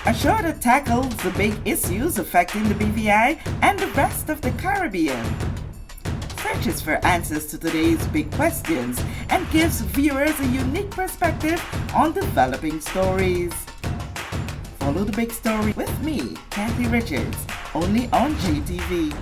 A show that tackles the big issues affecting the BVI and the rest of the Caribbean. Searches for answers to today's big questions and gives viewers a unique perspective on developing stories. Follow the big story with me, Kathy Richards, only on GTV.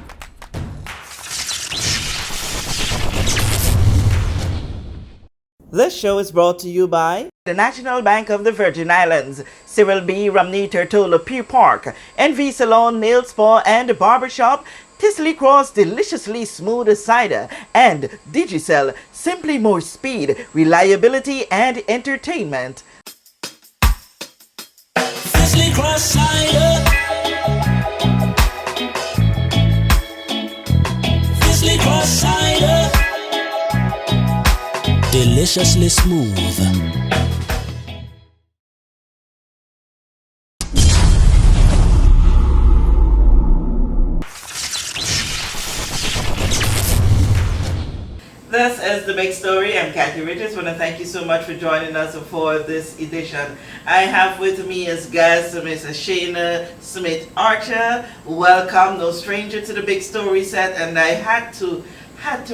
This show is brought to you by the National Bank of the Virgin Islands, Cyril B. Romney Tertola Pier Park, NV Salon, Nail Spa and Barbershop, Tisley Cross Deliciously Smooth Cider, and Digicel, simply more speed, reliability and entertainment. Tisley Cross Cider. Tisley Cross Cider. Deliciously smooth. This is The Big Story. I'm Kathy Richards. I want to thank you so much for joining us for this edition. I have with me as guest Ms. Shayna Smith Archer. Welcome, no stranger to The Big Story set, and I had to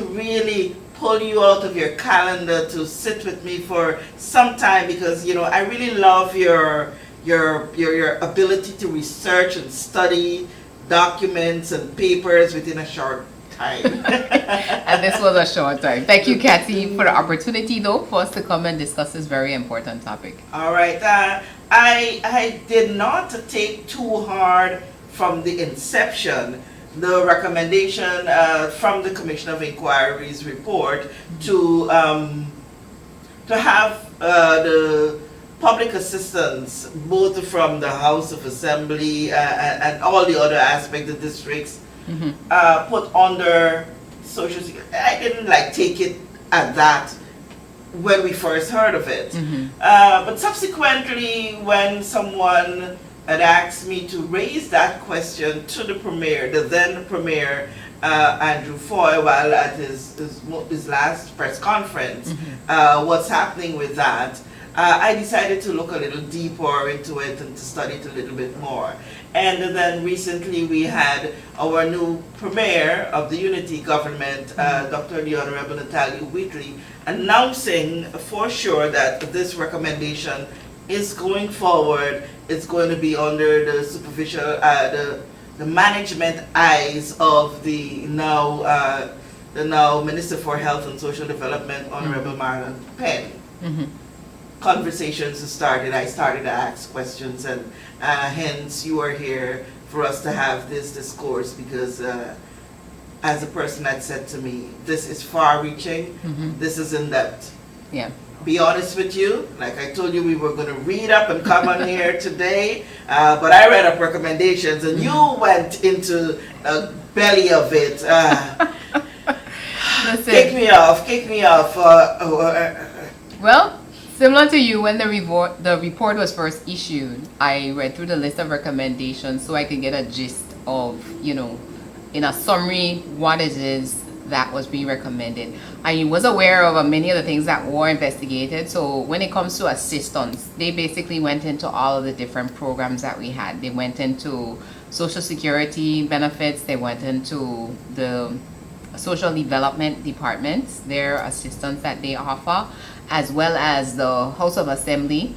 really pull you out of your calendar to sit with me for some time because I really love your ability to research and study documents and papers within a short time. And this was a short time. Thank you, Kathy, for the opportunity though for us to come and discuss this very important topic. All right. I did not take too hard from the inception the recommendation from the Commission of Inquiry's report to have the public assistance, both from the House of Assembly and all the other aspects of districts, put under Social Security. I didn't take it at that when we first heard of it. But subsequently, when someone had asked me to raise that question to the Premier, the then Premier, Andrew Foy, while at his last press conference, what's happening with that, I decided to look a little deeper into it and to study it a little bit more. And then recently we had our new Premier of the Unity Government, Dr. the Honorable Natalia Wheatley, announcing for sure that this recommendation is going forward. It's going to be under the superficial, the management eyes of the now Minister for Health and Social Development, Honorable Marlon Penn. Conversations started. I started to ask questions, and hence you are here for us to have this discourse because, as a person had said to me, this is far-reaching. This is in depth. Yeah. Be honest with you, like I told you, we were going to read up and come on here today, but I read up recommendations and you went into the belly of it. Kick me off. Well, similar to you, when the report was first issued, I read through the list of recommendations so I could get a gist of, in a summary, what it is that was being recommended. I was aware of many of the things that were investigated. So when it comes to assistance, they basically went into all of the different programs that we had. They went into Social Security benefits, they went into the Social Development Departments, their assistance that they offer, as well as the House of Assembly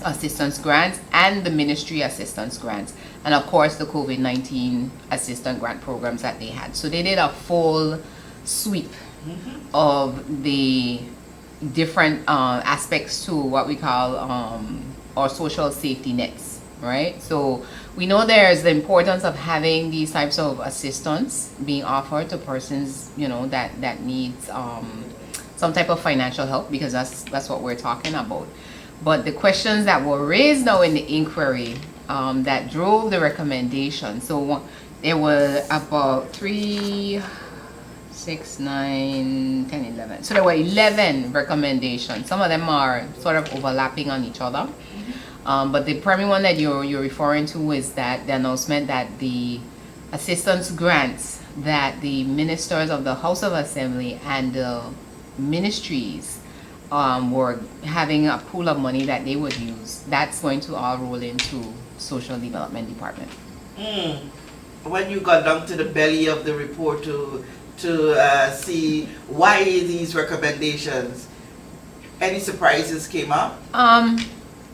assistance grants and the ministry assistance grants, and of course the COVID-19 assistance grant programs that they had. So they did a full sweep of the different aspects to what we call our social safety nets, right? So we know there's the importance of having these types of assistance being offered to persons, that needs some type of financial help, because that's what we're talking about. But the questions that were raised now in the inquiry that drove the recommendation, so there were about 3, 6, 9, 10, 11. So there were 11 recommendations. Some of them are sort of overlapping on each other. But the primary one that you're referring to is that the announcement that the assistance grants that the ministers of the House of Assembly and the ministries were having a pool of money that they would use, that's going to all roll into social development department. When you got down to the belly of the report to see why these recommendations, any surprises came up?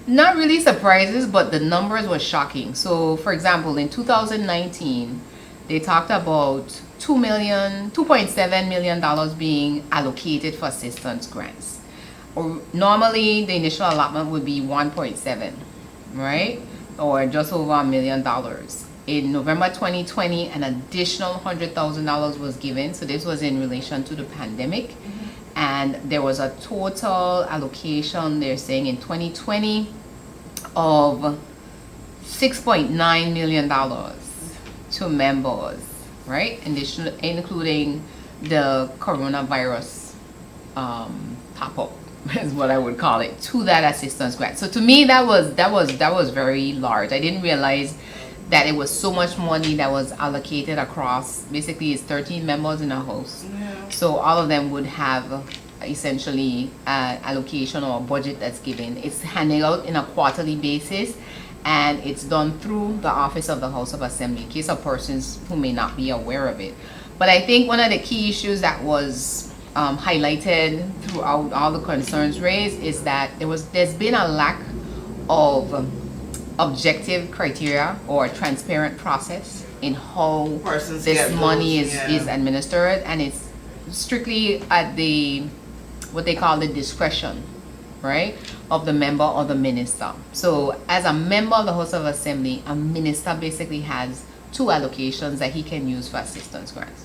Not really surprises, but the numbers were shocking. So, for example, in 2019, they talked about $2.7 million being allocated for assistance grants. Or normally, the initial allotment would be 1.7, right? Or just over $1 million. In November 2020, an additional $100,000 was given. So this was in relation to the pandemic. And there was a total allocation, they're saying, in 2020 of $6.9 million to members, right? Including the coronavirus top-up is what I would call it, to that assistance grant. So to me, that was very large. I didn't realize that it was so much money that was allocated across, basically it's 13 members in a house. Yeah. So all of them would have essentially allocation or budget that's given. It's handed out in a quarterly basis, and it's done through the Office of the House of Assembly, in case of persons who may not be aware of it. But I think one of the key issues that was highlighted throughout all the concerns raised is that there's been a lack of objective criteria or transparent process in how Persons this get money those, is administered, and it's strictly at the what they call the discretion, right, of the member or the minister. So as a member of the House of Assembly, a minister basically has 2 allocations that he can use for assistance grants.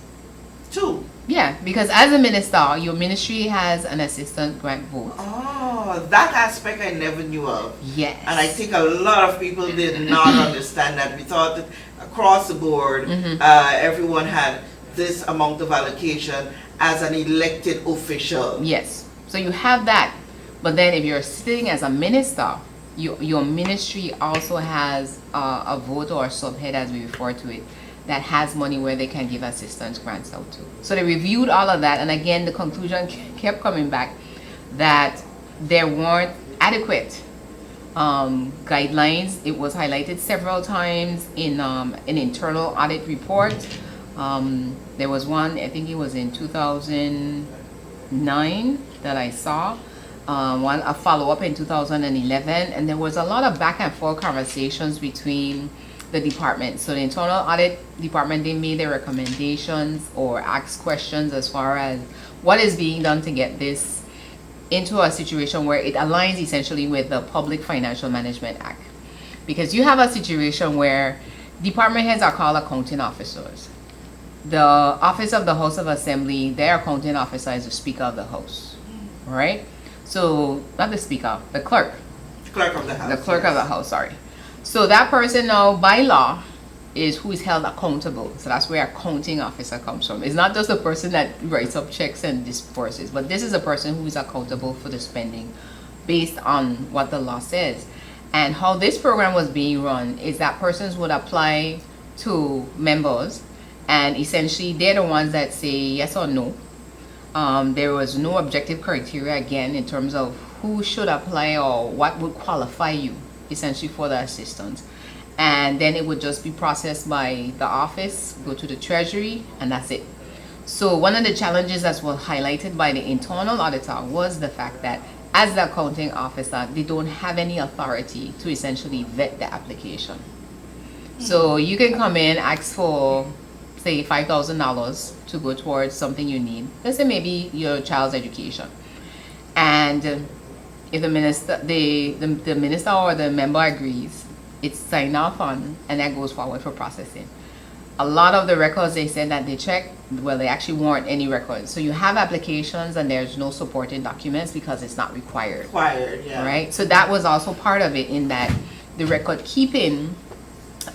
2? Yeah, because as a minister, your ministry has an assistance grant vote. Oh, that aspect I never knew of. Yes. And I think a lot of people did not understand that. We thought that across the board, everyone had this amount of allocation as an elected official. Yes. So you have that. But then if you're sitting as a minister, your ministry also has a vote or a subhead, as we refer to it, that has money where they can give assistance grants out to. So they reviewed all of that, and again, the conclusion kept coming back that there weren't adequate guidelines. It was highlighted several times in an internal audit report. There was one, I think it was in 2009 that I saw, a follow-up in 2011, and there was a lot of back and forth conversations between the department. So the internal audit department, they made their recommendations or asked questions as far as what is being done to get this into a situation where it aligns essentially with the Public Financial Management Act. Because you have a situation where department heads are called accounting officers. The Office of the House of Assembly, their accounting officer is the Speaker of the House, right? So, not the Speaker, the clerk. Clerk of the House. The clerk of the House, sorry. So that person now, by law, is who is held accountable. So that's where accounting officer comes from. It's not just the person that writes up checks and disperses, but this is a person who is accountable for the spending based on what the law says. And how this program was being run is that persons would apply to members, and essentially they're the ones that say yes or no. There was no objective criteria, again, in terms of who should apply or what would qualify you essentially for the assistance. And then it would just be processed by the office, go to the treasury, and that's it. So one of the challenges that was highlighted by the internal auditor was the fact that as the accounting officer, they don't have any authority to essentially vet the application. So you can come in, ask for, say, $5,000 to go towards something you need. Let's say maybe your child's education. And if the minister, the minister or the member agrees, it's signed off on, and that goes forward for processing. A lot of the records they said that they checked, well, they actually weren't any records. So you have applications and there's no supporting documents because it's not required. Required, yeah. Right? So that was also part of it, in that the record keeping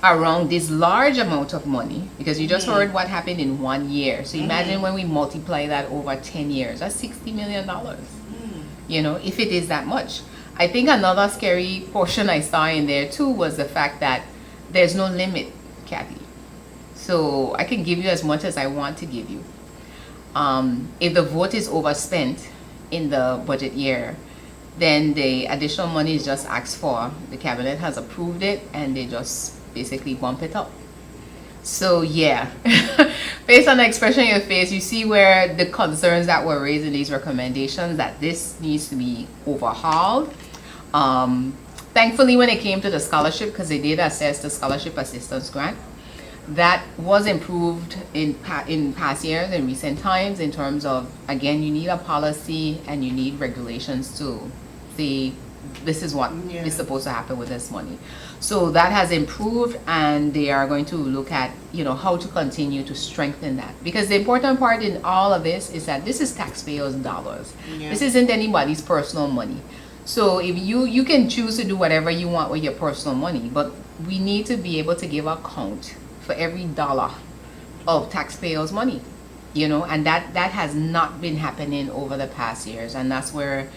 around this large amount of money, because you just heard what happened in 1 year. So imagine when we multiply that over 10 years, that's $60 million. You know, if it is that much. I think another scary portion I saw in there too was the fact that there's no limit, Kathy. So I can give you as much as I want to give you. If the vote is overspent in the budget year, then the additional money is just asked for. The cabinet has approved it, and they just basically bump it up. So yeah, based on the expression on your face, you see where the concerns that were raised in these recommendations, that this needs to be overhauled. Thankfully, when it came to the scholarship, because they did assess the scholarship assistance grant, that was improved in past years, in recent times, in terms of, again, you need a policy and you need regulations to say this is what is supposed to happen with this money. So that has improved, and they are going to look at, how to continue to strengthen that. Because the important part in all of this is that this is taxpayers' dollars. Yeah. This isn't anybody's personal money. So if you can choose to do whatever you want with your personal money, but we need to be able to give account for every dollar of taxpayers' money, and that has not been happening over the past years, and that's where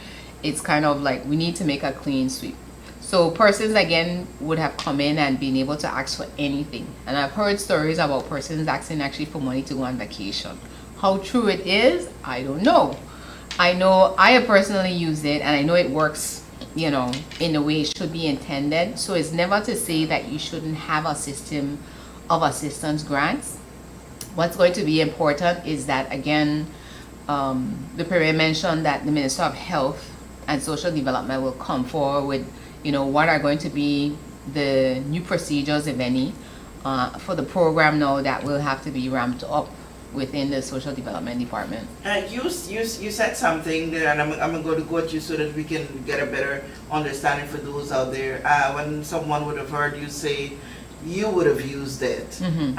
it's kind of like we need to make a clean sweep. So persons, again, would have come in and been able to ask for anything, and I've heard stories about persons asking actually for money to go on vacation. How true it is, I don't know. I know I have personally used it, and I know it works, in the way it should be intended. So it's never to say that you shouldn't have a system of assistance grants. What's going to be important is that, again, the Premier mentioned that the Minister of Health and Social Development will come forward with, what are going to be the new procedures, if any, for the program now that will have to be ramped up within the Social Development Department. You said something there, and I'm going to go at you so that we can get a better understanding for those out there. When someone would have heard you say you would have used it, Mm-hmm.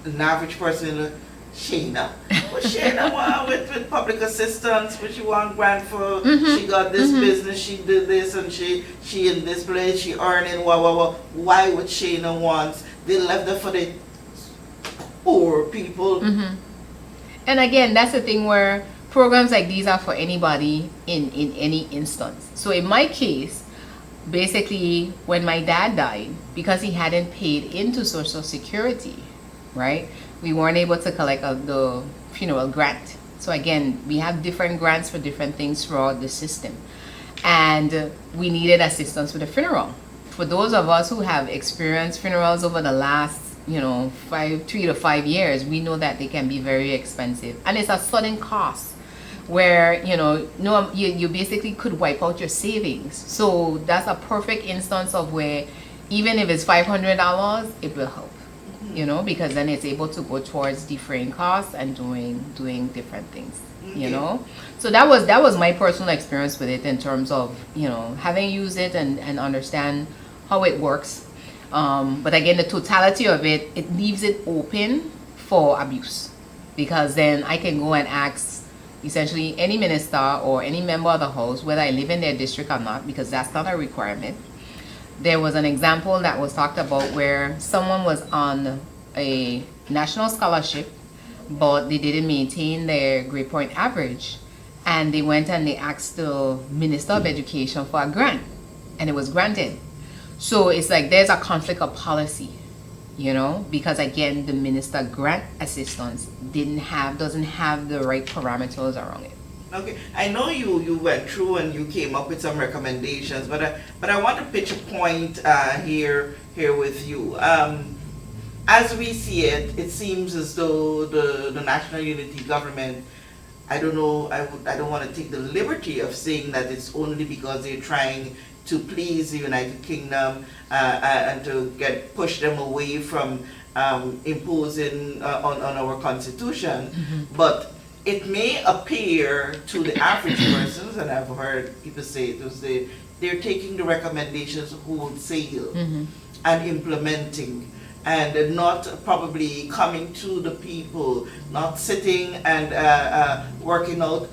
An average person, Shayna, what Shayna want with public assistance, what she want grant for, Mm-hmm. she got this Mm-hmm. business, she did this, and she in this place, she earning, why would Shayna want? They left it for the poor people. Mm-hmm. And again, that's the thing where programs like these are for anybody in any instance. So in my case, basically, when my dad died, because he hadn't paid into Social Security, right, we weren't able to collect the funeral grant. So again, we have different grants for different things throughout the system, and we needed assistance with the funeral. For those of us who have experienced funerals over the last 3 to 5 years, we know that they can be very expensive, and it's a sudden cost where you basically could wipe out your savings. So that's a perfect instance of where even if it's $500, it will help, because then it's able to go towards defraying costs and doing different things. So that was my personal experience with it, in terms of having used it and understand how it works. But again, the totality of it leaves it open for abuse, because then I can go and ask essentially any minister or any member of the House, whether I live in their district or not, because that's not a requirement. There was an example that was talked about where someone was on a national scholarship, but they didn't maintain their grade point average, and they went and they asked the Minister of Education for a grant, and it was granted. So it's like there's a conflict of policy, because again, the minister grant assistance doesn't have the right parameters around it. Okay, I know you went through and you came up with some recommendations, but I want to pitch a point here with you. As we see it, it seems as though the National Unity Government, I don't know, I don't want to take the liberty of saying that it's only because they're trying to please the United Kingdom and to push them away from imposing on our constitution, but it may appear to the average persons, and I've heard people say it, they're taking the recommendations wholesale and implementing, and not probably coming to the people, not sitting and working out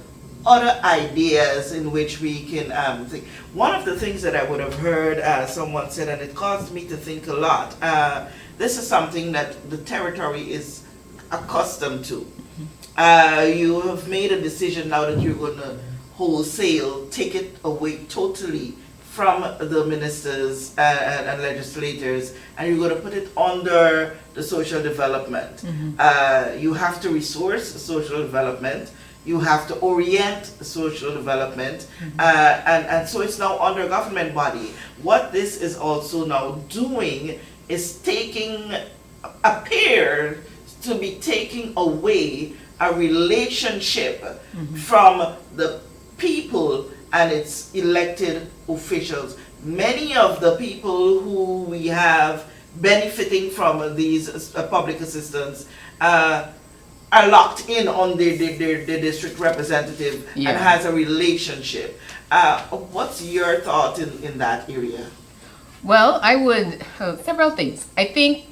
other ideas in which we can think. One of the things that I would have heard someone said, and it caused me to think a lot, this is something that the territory is accustomed to. You have made a decision now that you're going to wholesale take it away totally from the ministers and legislators, and you're going to put it under the social development. You have to resource social development. you have to orient social development, and so it's now under a government body. What this is also now doing is appear to be taking away a relationship from the people and its elected officials. Many of the people who we have benefiting from these public assistance are locked in on the district representative and has a relationship. What's your thought in that area? Well, I would, several things. I think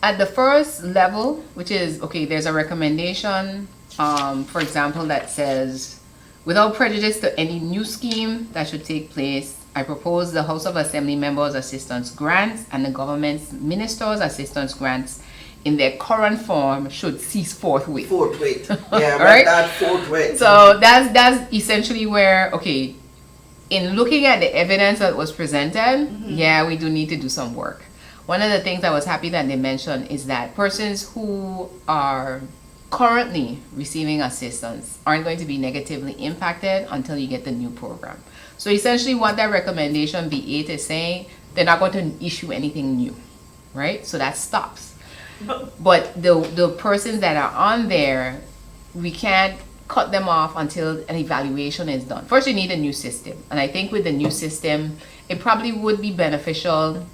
at the first level, which is, okay, there's a recommendation, for example, that says, without prejudice to any new scheme that should take place, I propose the House of Assembly members' assistance grants and the government's ministers' assistance grants in their current form should cease forthwith. Forthwith. Yeah, right? That forthwith. So that's essentially where, okay, in looking at the evidence that was presented, we do need to do some work. One of the things I was happy that they mentioned is that persons who are currently receiving assistance aren't going to be negatively impacted until you get the new program. So essentially what that recommendation B8 is saying, they're not going to issue anything new, right? So that stops. But the persons that are on there, we can't cut them off until an evaluation is done. First, you need a new system. And I think with the new system, it probably would be beneficial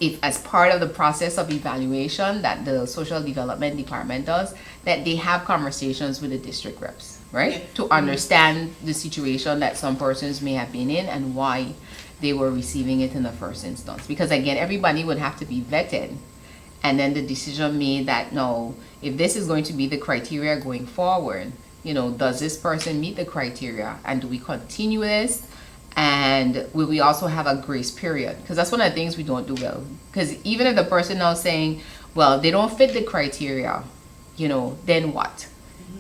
if, as part of the process of evaluation that the social development department does, that they have conversations with the district reps, right? To understand the situation that some persons may have been in and why they were receiving it in the first instance. Because again, everybody would have to be vetted, and then the decision made that, no, if this is going to be the criteria going forward, does this person meet the criteria, and do we continue this? And will we also have a grace period? Because that's one of the things we don't do well. Because even if the person now saying, well, they don't fit the criteria, then what?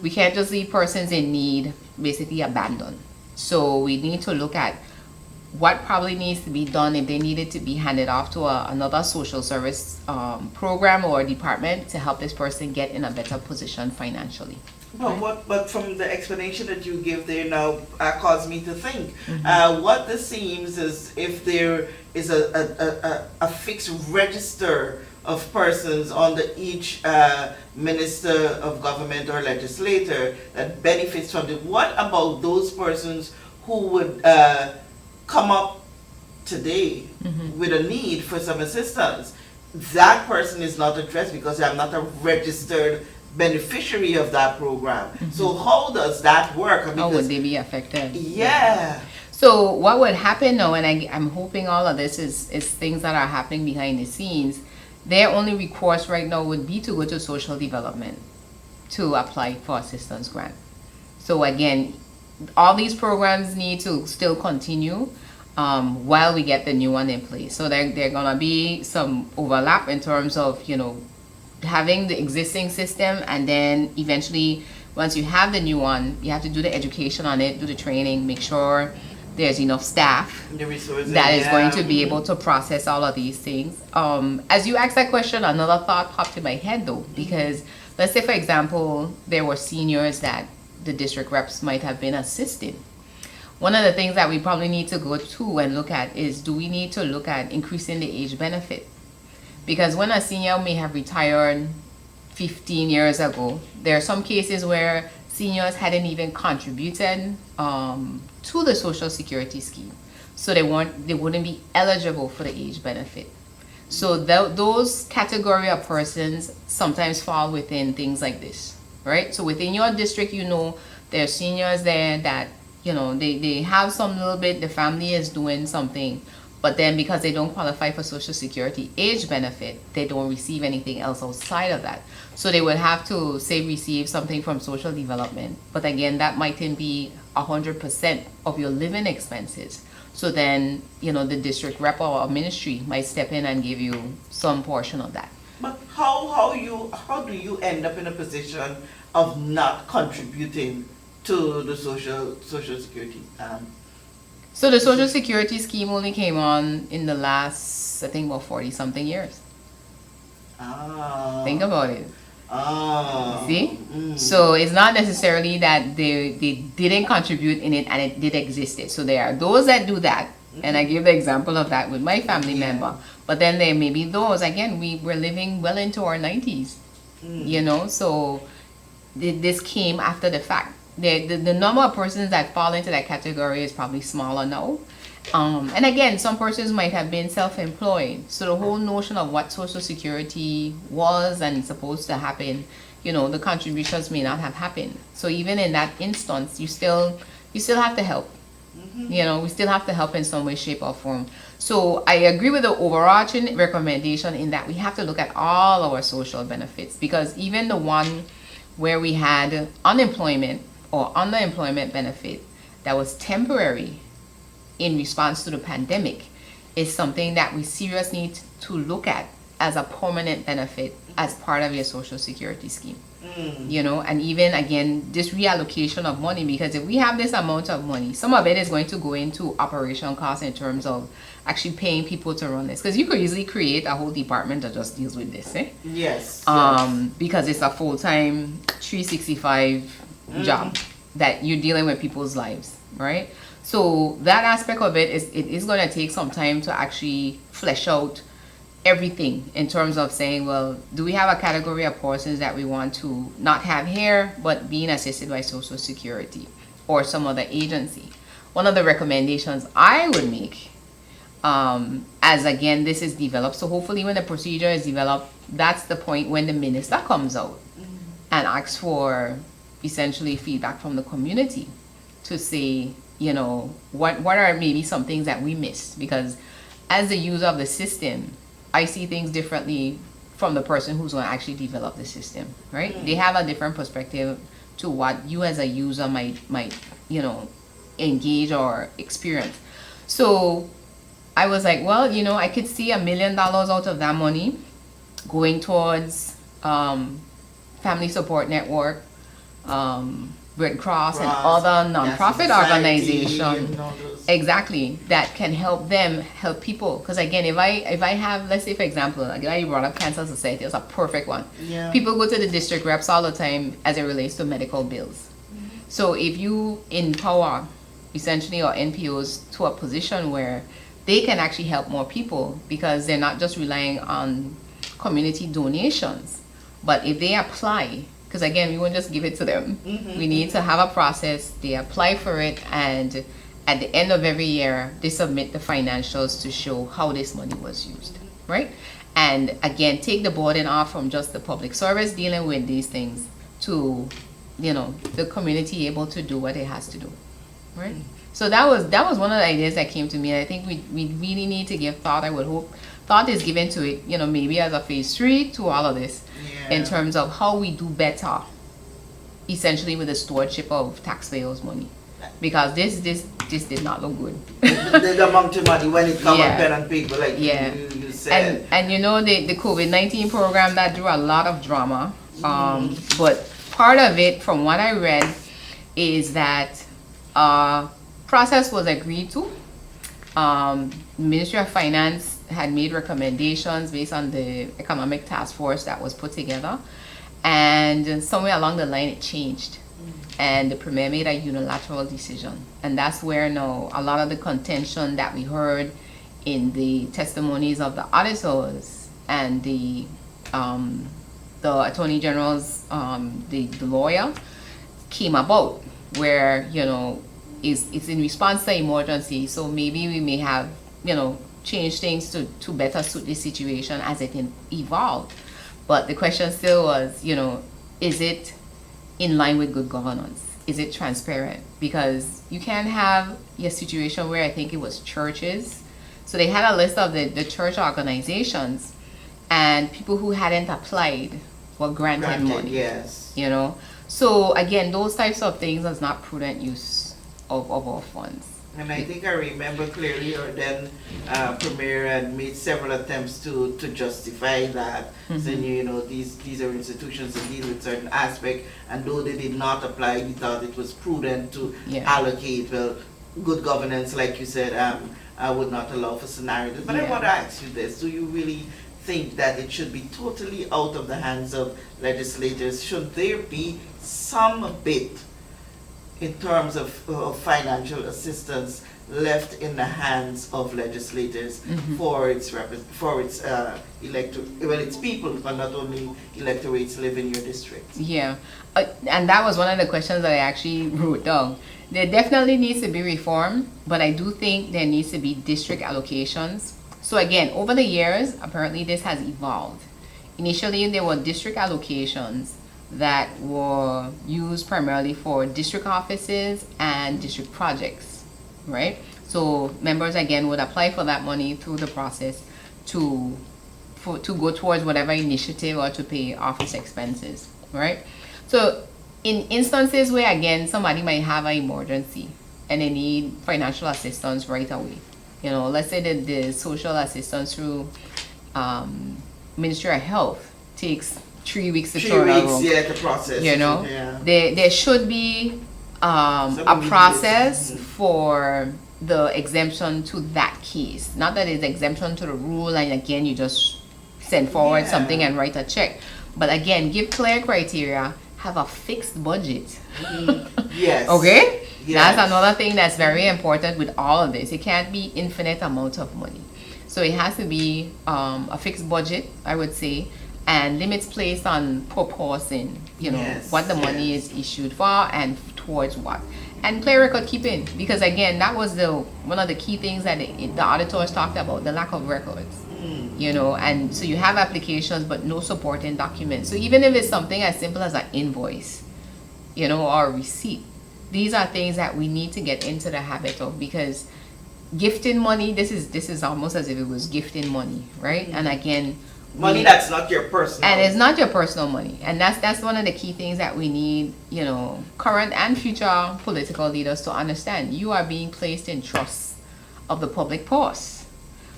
We can't just leave persons in need basically abandoned. So we need to look at what probably needs to be done if they needed to be handed off to another social service program or department to help this person get in a better position financially. But from the explanation that you give there now caused me to think. What this seems is if there is a fixed register of persons under each minister of government or legislator that benefits from it, what about those persons who would come up today with a need for some assistance? That person is not addressed because I'm not a registered beneficiary of that program. So how does that work? How would they be affected? Yeah. So what would happen now, and I'm hoping all of this is things that are happening behind the scenes, their only recourse right now would be to go to social development to apply for assistance grant. So again, all these programs need to still continue while we get the new one in place. So there gonna be some overlap in terms of, having the existing system, and then eventually once you have the new one, you have to do the education on it, do the training, make sure there's enough staff The resources that is going to be able to process all of these things. As you asked that question, another thought popped in my head though, because let's say for example there were seniors that the district reps might have been assisting. One of the things that we probably need to go to and look at is, do we need to look at increasing the age benefit? Because when a senior may have retired 15 years ago, there are some cases where seniors hadn't even contributed to the Social Security scheme. So they wouldn't be eligible for the age benefit. So those category of persons sometimes fall within things like this, right? So within your district, there are seniors there that, they have some little bit, the family is doing something, but then because they don't qualify for Social Security age benefit, they don't receive anything else outside of that. So they would have to, say, receive something from social development. But again, that mightn't be 100% of your living expenses. So then, the district rep or ministry might step in and give you some portion of that. But how do you end up in a position of not contributing to the social security? So the Social Security scheme only came on in the last, I think, about 40-something years. Think about it. Oh. See? So it's not necessarily that they didn't contribute in it and it did existed. So there are those that do that. And I give the example of that with my family member. But then there may be those, again, we were living well into our 90s. You know, so this came after the fact. The number of persons that fall into that category is probably smaller now. And again, some persons might have been self-employed. So the whole notion of what Social Security was and supposed to happen, you know, the contributions may not have happened. So even in that instance, you still have to help. You know, we still have to help in some way, shape, or form. So I agree with the overarching recommendation in that we have to look at all our social benefits, because even the one where we had unemployment or underemployment benefit that was temporary in response to the pandemic is something that we seriously need to look at as a permanent benefit as part of your Social Security scheme. You know, and even again, this reallocation of money, because if we have this amount of money, some of it is going to go into operation costs in terms of actually paying people to run this, because you could easily create a whole department that just deals with this, Yes. Because it's a full-time 365 job that you're dealing with people's lives, right? So that aspect of it is going to take some time to actually flesh out everything in terms of saying, well, do we have a category of persons that we want to not have here but being assisted by Social Security or some other agency? One of the recommendations I would make, as again this is developed, so hopefully when the procedure is developed, that's the point when the minister comes out and asks for essentially feedback from the community to say, you know, what are maybe some things that we missed, because as the user of the system, I see things differently from the person who's going to actually develop the system, right? They have a different perspective to what you as a user might you know, engage or experience. So I was like, well, you know, I could see $1 million out of that money going towards Family Support Network, Red Cross, and other nonprofit organizations, exactly, that can help them help people. Because again, if I have, let's say for example, like I brought up Cancer Society as a perfect one. People go to the district reps all the time as it relates to medical bills. So if you empower essentially or NPOs to a position where they can actually help more people, because they're not just relying on community donations, but if they apply, because again, we won't just give it to them. We need to have a process. They apply for it, and at the end of every year, they submit the financials to show how this money was used, right? And again, take the burden off from just the public service dealing with these things to, you know, the community able to do what it has to do, right? So that was one of the ideas that came to me. I think we really need to give thought. I would hope thought is given to it, you know, maybe as a phase 3 to all of this, in terms of how we do better, essentially with the stewardship of taxpayers' money, because this did not look good. The amount of money when it comes on pen and paper, like you said. And you know, the COVID-19 program, that drew a lot of drama. But part of it, from what I read, is that process was agreed to. Ministry of Finance had made recommendations based on the economic task force that was put together, and somewhere along the line it changed, and the Premier made a unilateral decision, and that's where now a lot of the contention that we heard in the testimonies of the auditors and the Attorney General's the lawyer came about, where, you know, it's in response to emergency, so maybe we may have, you know, change things to better suit the situation as it evolved. But the question still was, you know, is it in line with good governance? Is it transparent? Because you can't have a situation where I think it was churches. So they had a list of the church organizations, and people who hadn't applied were granted money. Yes. You know? So again, those types of things is not prudent use of our funds. And I think I remember clearly, or then Premier had made several attempts to justify that, saying, you know, these are institutions that deal with certain aspects, and though they did not apply, we thought it was prudent to allocate. Well, good governance, like you said, I would not allow for scenarios. But I want to ask you this: do you really think that it should be totally out of the hands of legislators. Should there be some bit in terms of financial assistance left in the hands of legislators for its its people, but not only electorates live in your district? Yeah, and that was one of the questions that I actually wrote down. There definitely needs to be reform, but I do think there needs to be district allocations. So again, over the years, apparently this has evolved. Initially, there were district allocations that were used primarily for district offices and district projects, right? So members again would apply for that money through the process to go towards whatever initiative or to pay office expenses, right? So in instances where again somebody might have an emergency and they need financial assistance right away, you know, let's say that the social assistance through Ministry of Health takes 3 weeks to turn around. Yeah, the process. You know, yeah. There should be a process for the exemption to that case. Not that it's exemption to the rule, and again you just send forward something and write a check. But again, give clear criteria, have a fixed budget. Yes. Okay? Yes. That's another thing that's very important with all of this. It can't be infinite amount of money. So it has to be a fixed budget, I would say, and limits placed on proportion, you know, what the money is issued for and towards what. And clear record keeping, because again, that was one of the key things that the auditors talked about, the lack of records. You know, and so you have applications but no supporting documents. So even if it's something as simple as an invoice, you know, or a receipt, these are things that we need to get into the habit of, because gifting money, this is almost as if it was gifting money, right? And again, money that's not your personal, and it's not your personal money, and that's one of the key things that we need, you know, current and future political leaders to understand. You are being placed in trust of the public purse,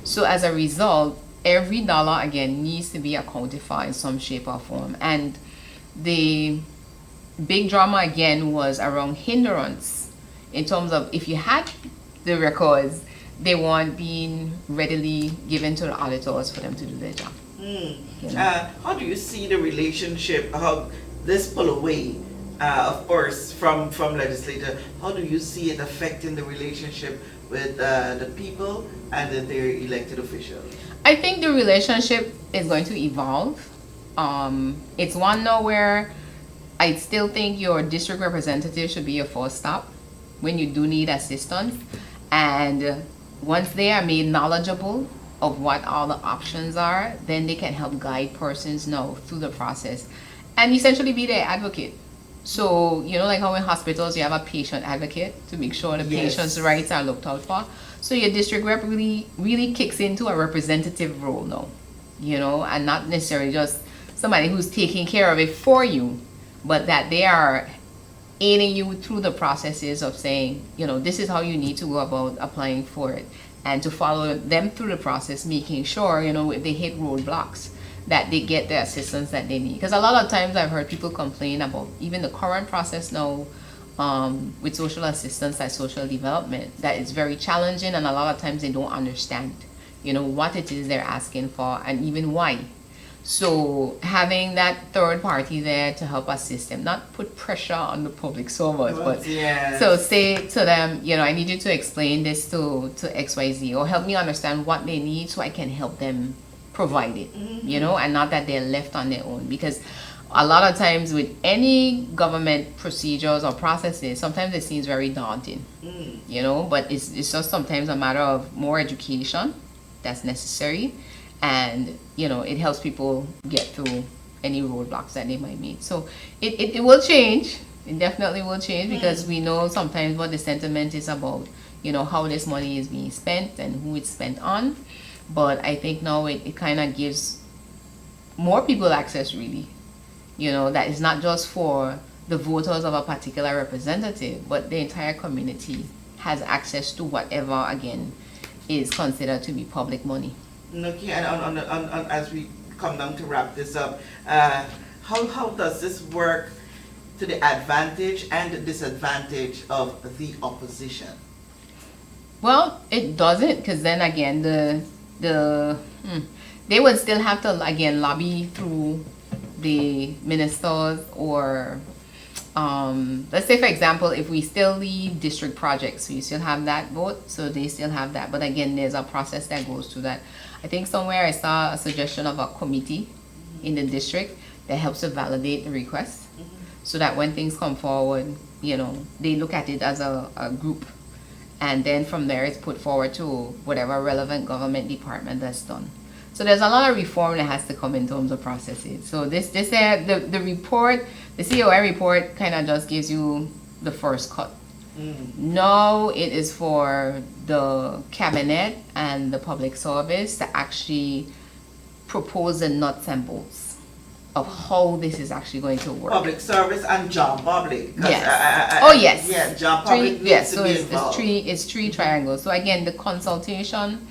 so as a result, every dollar again needs to be accounted for in some shape or form. And the big drama again was around hindrance, in terms of if you had the records, they weren't being readily given to the auditors for them to do their job. You know? How do you see the relationship, how this pull away, of course, from legislator, how do you see it affecting the relationship with the people and their elected officials? I think the relationship is going to evolve. It's one now where I still think your district representative should be your first stop when you do need assistance. And once they are made knowledgeable of what all the options are, then they can help guide persons now through the process and essentially be their advocate. So, you know, like how in hospitals you have a patient advocate to make sure the patient's rights are looked out for. So your district rep really kicks into a representative role now, you know, and not necessarily just somebody who's taking care of it for you, but that they are aiding you through the processes of saying, you know, this is how you need to go about applying for it, and to follow them through the process, making sure, you know, if they hit roadblocks, that they get the assistance that they need. Because a lot of times I've heard people complain about even the current process now with social assistance and social development, that it's very challenging, and a lot of times they don't understand, you know, what it is they're asking for and even why. So having that third party there to help assist them, not put pressure on the public so much, but so say to them, you know, I need you to explain this to XYZ, or help me understand what they need so I can help them provide it, you know, and not that they're left on their own. Because a lot of times with any government procedures or processes, sometimes it seems very daunting, you know, but it's just sometimes a matter of more education that's necessary. And, you know, it helps people get through any roadblocks that they might meet. So it will change. It definitely will change, because we know sometimes what the sentiment is about, you know, how this money is being spent and who it's spent on. But I think now it kind of gives more people access, really. You know, that is not just for the voters of a particular representative, but the entire community has access to whatever, again, is considered to be public money. Okay, and on as we come down to wrap this up, how does this work to the advantage and the disadvantage of the opposition? they would still have to, again, lobby through the ministers or, let's say, for example, if we still leave district projects, we still have that vote, so they still have that. But again, there's a process that goes through that. I think somewhere I saw a suggestion of a committee in the district that helps to validate the request, so that when things come forward, you know, they look at it as a group, and then from there it's put forward to whatever relevant government department that's done. So there's a lot of reform that has to come in terms of processes. So the report, the COI report, kind of just gives you the first cut. Now it is for the cabinet and the public service to actually propose the nuts and bolts of how this is actually going to work. Public service and John Public. Yes. Yes. Yeah, John Public needs to be involved. It's three triangles. So again, the consultation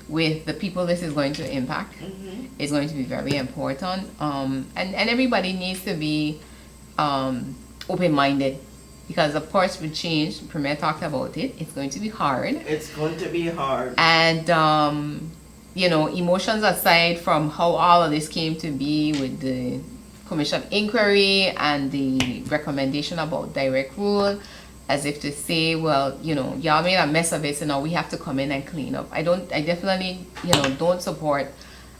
with the people this is going to impact is going to be very important. And everybody needs to be open-minded, because of course with change, Premier talked about it, it's going to be hard. It's going to be hard. And you know, emotions aside from how all of this came to be with the commission of inquiry and the recommendation about direct rule, as if to say, well, you know, y'all made a mess of it, so now we have to come in and clean up. I definitely, you know, don't support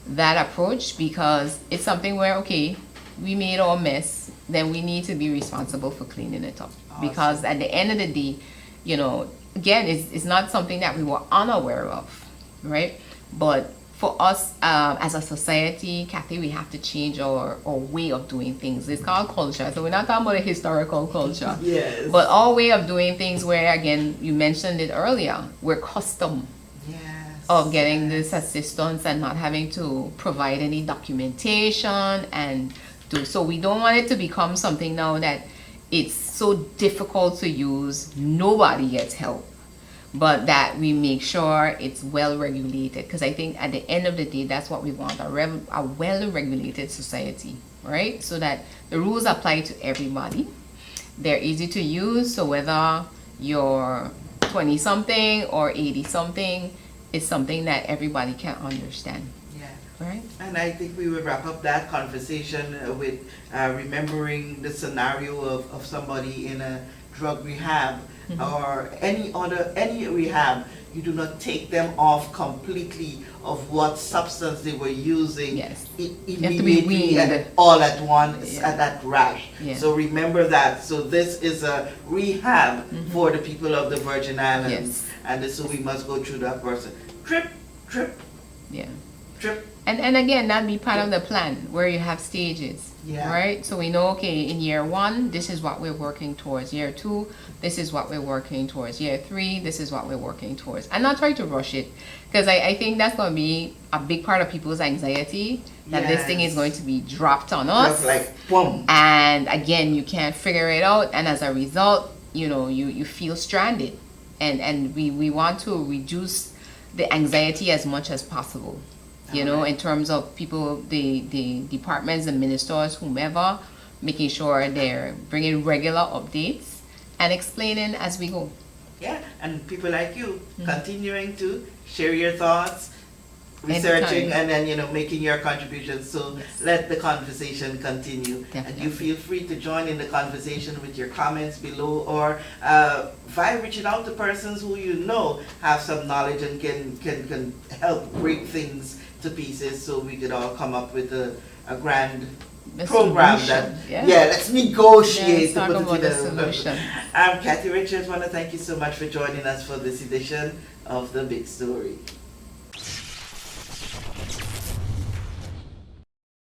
that approach, because it's something where, okay, we made our mess, then we need to be responsible for cleaning it up. Awesome. Because at the end of the day, you know, again, it's not something that we were unaware of, right? But for us as a society, Kathy, we have to change our way of doing things. It's called culture. So we're not talking about a historical culture. Yes. But our way of doing things where, again, you mentioned it earlier, we're custom of getting this assistance and not having to provide any documentation and do. So we don't want it to become something now that it's so difficult to use, nobody gets help. But that we make sure it's well regulated, because I think at the end of the day, that's what we want, a well regulated society, right? So that the rules apply to everybody. They're easy to use, so whether you're 20 something or 80 something, it's something that everybody can understand. Yeah. Right? And I think we will wrap up that conversation with remembering the scenario of somebody in a drug rehab or any rehab. You do not take them off completely of what substance they were using. Yes. Immediately and all at once at that rash. Yeah. So remember that. So this is a rehab for the people of the Virgin Islands. Yes. And so we must go through that person. Trip. Yeah. Trip. And again, that'd be part of the plan where you have stages, right? So we know, okay, in year 1, this is what we're working towards. Year 2, this is what we're working towards. Year 3, this is what we're working towards. And not try to rush it, because I think that's going to be a big part of people's anxiety, that this thing is going to be dropped on us. Just like, boom. And again, you can't figure it out. And as a result, you know, you feel stranded. And we want to reduce the anxiety as much as possible. You know, in terms of people, the departments, the ministers, whomever, making sure they're bringing regular updates and explaining as we go. Yeah, and people like you continuing to share your thoughts, researching, and then, you know, making your contributions. So let the conversation continue. Definitely. And you feel free to join in the conversation with your comments below, or by reaching out to persons who you know have some knowledge and can help break things to pieces, so we could all come up with a grand program that let's negotiate to put it together. I'm Kathy Richards. Want to thank you so much for joining us for this edition of The Big Story.